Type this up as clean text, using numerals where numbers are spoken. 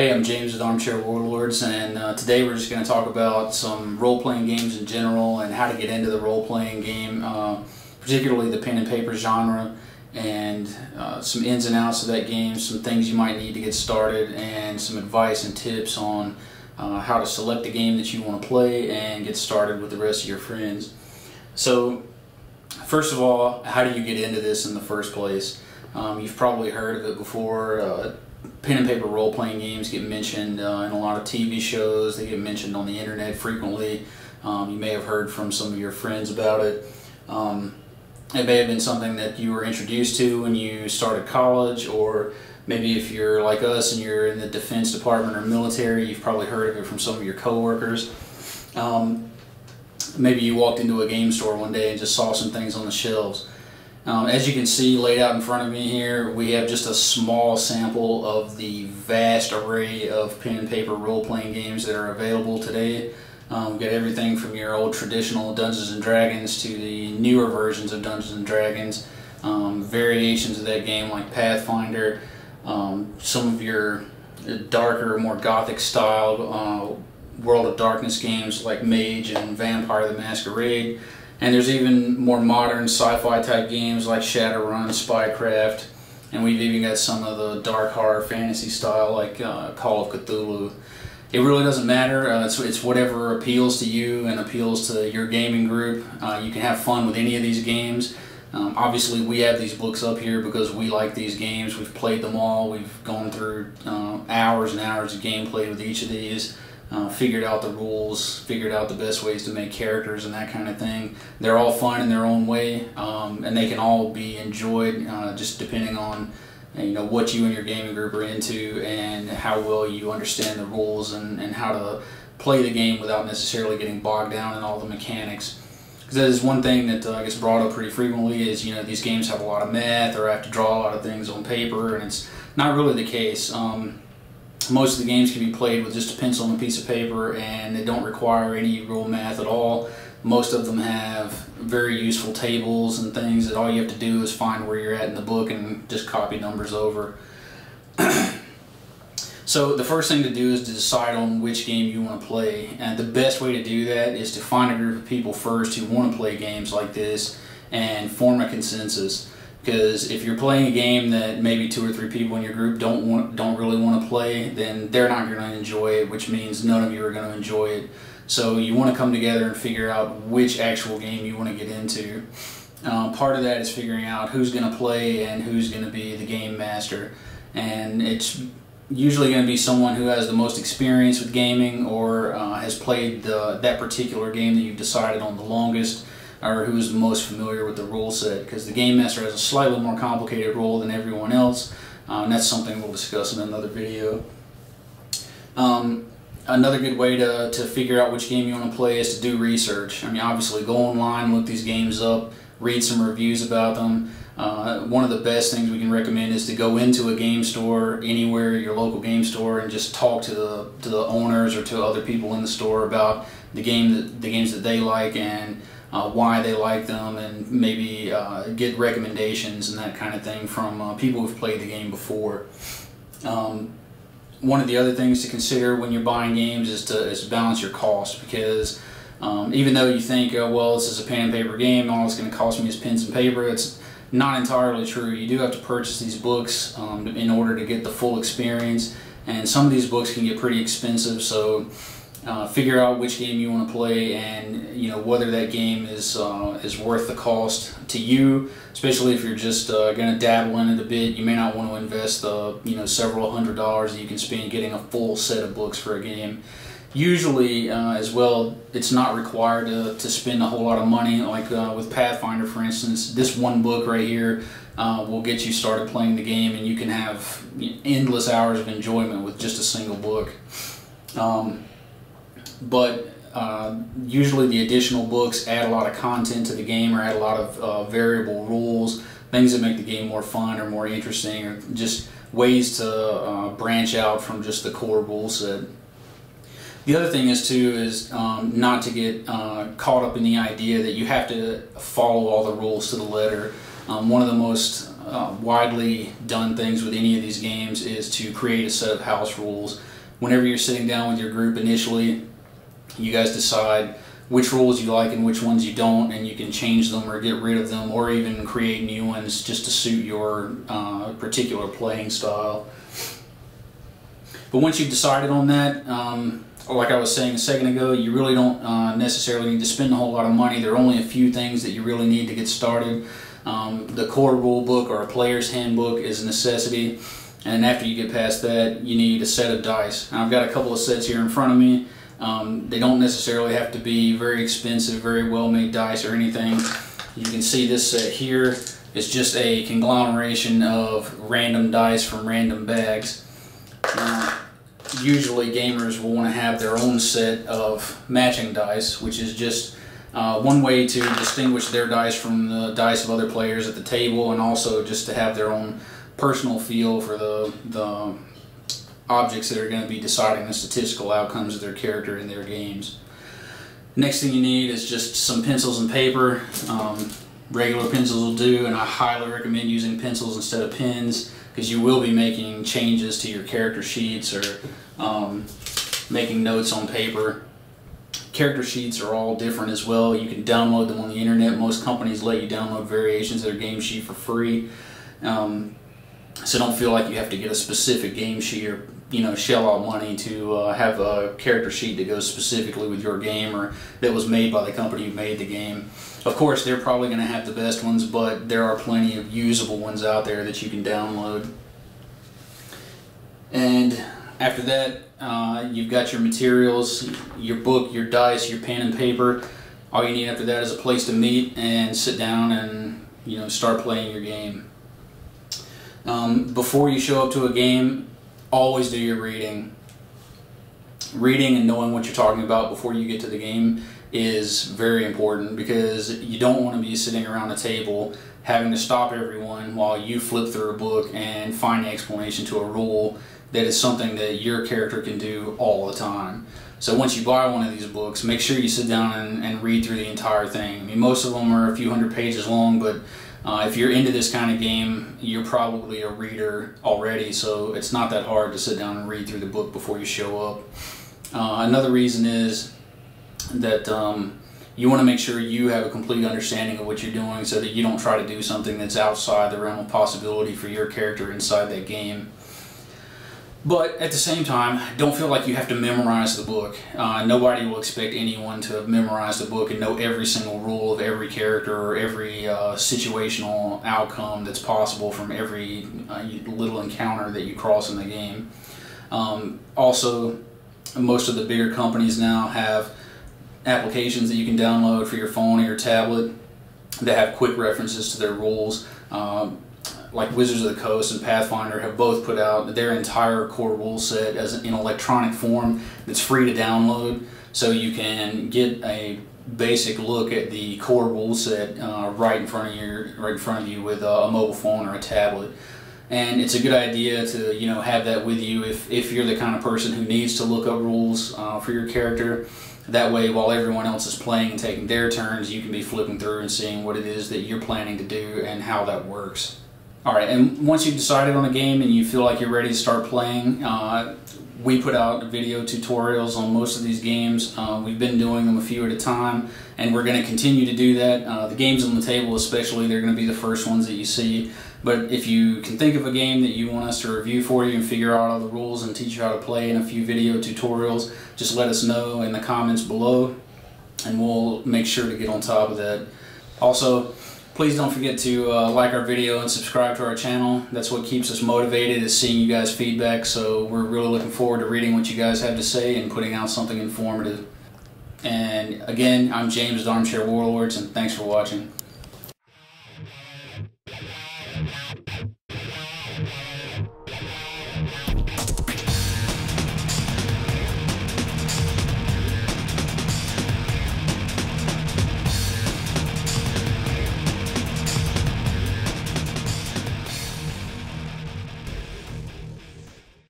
Hey, I'm James with Armchair Warlords, and today we're just going to talk about some role-playing games in general and how to get into the role-playing game, particularly the pen and paper genre, and some ins and outs of that game, some things you might need to get started, and some advice and tips on how to select the game that you want to play and get started with the rest of your friends. So, first of all, how do you get into this in the first place? You've probably heard of it before. Pen and paper role-playing games get mentioned in a lot of TV shows. They get mentioned on the internet frequently. You may have heard from some of your friends about it. It may have been something that you were introduced to when you started college, or maybe if you're like us and you're in the defense department or military, you've probably heard of it from some of your coworkers. Maybe you walked into a game store one day and just saw some things on the shelves. As you can see laid out in front of me here, we have just a small sample of the vast array of pen and paper role-playing games that are available today. We've got everything from your old traditional Dungeons & Dragons to the newer versions of Dungeons & Dragons, variations of that game like Pathfinder, some of your darker, more gothic style World of Darkness games like Mage and Vampire the Masquerade. And there's even more modern sci-fi type games like Shadowrun, Spycraft, and we've even got some of the dark horror fantasy style like Call of Cthulhu. It really doesn't matter. It's whatever appeals to you and appeals to your gaming group. You can have fun with any of these games. Obviously, we have these books up here because we like these games. We've played them all. We've gone through hours and hours of gameplay with each of these. Figured out the rules, figured out the best ways to make characters and that kind of thing. They're all fun in their own way, and they can all be enjoyed just depending on what you and your gaming group are into and how well you understand the rules and how to play the game without necessarily getting bogged down in all the mechanics. Because that is one thing that gets brought up pretty frequently is these games have a lot of math or I have to draw a lot of things on paper, and it's not really the case. Most of the games can be played with just a pencil and a piece of paper, and they don't require any real math at all. Most of them have very useful tables and things that all you have to do is find where you're at in the book and just copy numbers over. So the first thing to do is to decide on which game you want to play, and the best way to do that is to find a group of people first who want to play games like this and form a consensus. Because if you're playing a game that maybe 2 or 3 people in your group don't really want to play, then they're not going to enjoy it, which means none of you are going to enjoy it. So you want to come together and figure out which actual game you want to get into. Part of that is figuring out who's going to play and who's going to be the game master. And it's usually going to be someone who has the most experience with gaming or has played that particular game that you've decided on the longest, or who is the most familiar with the rule set, because the game master has a slightly more complicated role than everyone else, and that's something we'll discuss in another video. Another good way to figure out which game you want to play is to do research. I mean, obviously go online, look these games up, read some reviews about them. One of the best things we can recommend is to go into a game store, anywhere, your local game store, and just talk to the owners or to other people in the store about the games that they like and why they like them, and maybe get recommendations and that kind of thing from people who've played the game before. One of the other things to consider when you're buying games is to balance your cost, because even though you think, oh, well, this is a pen and paper game, all it's going to cost me is pens and paper, it's not entirely true. You do have to purchase these books in order to get the full experience, and some of these books can get pretty expensive, so figure out which game you want to play and whether that game is worth the cost to you, especially if you're just going to dabble in it a bit. You may not want to invest several $100s that you can spend getting a full set of books for a game. Usually as well, it's not required to spend a whole lot of money, like with Pathfinder for instance. This one book right here will get you started playing the game, and you can have endless hours of enjoyment with just a single book. But usually the additional books add a lot of content to the game, or add a lot of variable rules, things that make the game more fun or more interesting, or just ways to branch out from just the core rule set. The other thing is not to get caught up in the idea that you have to follow all the rules to the letter. One of the most widely done things with any of these games is to create a set of house rules. whenever you're sitting down with your group initially, you guys decide which rules you like and which ones you don't, and you can change them or get rid of them, or even create new ones just to suit your particular playing style. But once you've decided on that, like I was saying a second ago, you really don't necessarily need to spend a whole lot of money. There are only a few things that you really need to get started. The core rule book or a player's handbook is a necessity, and after you get past that, you need a set of dice. Now, I've got a couple of sets here in front of me. They don't necessarily have to be very expensive, very well-made dice or anything. You can see this set here is just a conglomeration of random dice from random bags. Usually gamers will want to have their own set of matching dice, which is just one way to distinguish their dice from the dice of other players at the table, and also just to have their own personal feel for the objects that are going to be deciding the statistical outcomes of their character in their games. Next thing you need is just some pencils and paper. Regular pencils will do, and I highly recommend using pencils instead of pens, because you will be making changes to your character sheets or making notes on paper. Character sheets are all different as well. You can download them on the internet. Most companies let you download variations of their game sheet for free. So don't feel like you have to get a specific game sheet or shell out money to have a character sheet that goes specifically with your game or that was made by the company who made the game. Of course, they're probably going to have the best ones, but there are plenty of usable ones out there that you can download. And after that, you've got your materials, your book, your dice, your pen and paper. All you need after that is a place to meet and sit down and start playing your game. Before you show up to a game, always do your reading. Reading and knowing what you're talking about before you get to the game is very important, because you don't want to be sitting around a table having to stop everyone while you flip through a book and find the explanation to a rule that is something that your character can do all the time. So once you buy one of these books, make sure you sit down and read through the entire thing. I mean, most of them are a few hundred pages long, but if you're into this kind of game, you're probably a reader already, so it's not that hard to sit down and read through the book before you show up. Another reason is that you want to make sure you have a complete understanding of what you're doing, so that you don't try to do something that's outside the realm of possibility for your character inside that game. But at the same time, don't feel like you have to memorize the book. Nobody will expect anyone to have memorized the book and know every single rule of every character or every situational outcome that's possible from every little encounter that you cross in the game. Also, most of the bigger companies now have applications that you can download for your phone or your tablet that have quick references to their rules. Like Wizards of the Coast and Pathfinder have both put out their entire core rule set in electronic form that's free to download, so you can get a basic look at the core rule set right in front of you with a mobile phone or a tablet. And it's a good idea to have that with you if you're the kind of person who needs to look up rules for your character. That way, while everyone else is playing and taking their turns, you can be flipping through and seeing what it is that you're planning to do and how that works. Alright, and once you've decided on a game and you feel like you're ready to start playing, we put out video tutorials on most of these games. We've been doing them a few at a time, and we're going to continue to do that. The games on the table especially, they're going to be the first ones that you see. But if you can think of a game that you want us to review for you and figure out all the rules and teach you how to play in a few video tutorials, just let us know in the comments below, and we'll make sure to get on top of that. Also, please don't forget to like our video and subscribe to our channel. That's what keeps us motivated, is seeing you guys' feedback, so we're really looking forward to reading what you guys have to say and putting out something informative. And again, I'm James with Armchair Warlords, and thanks for watching.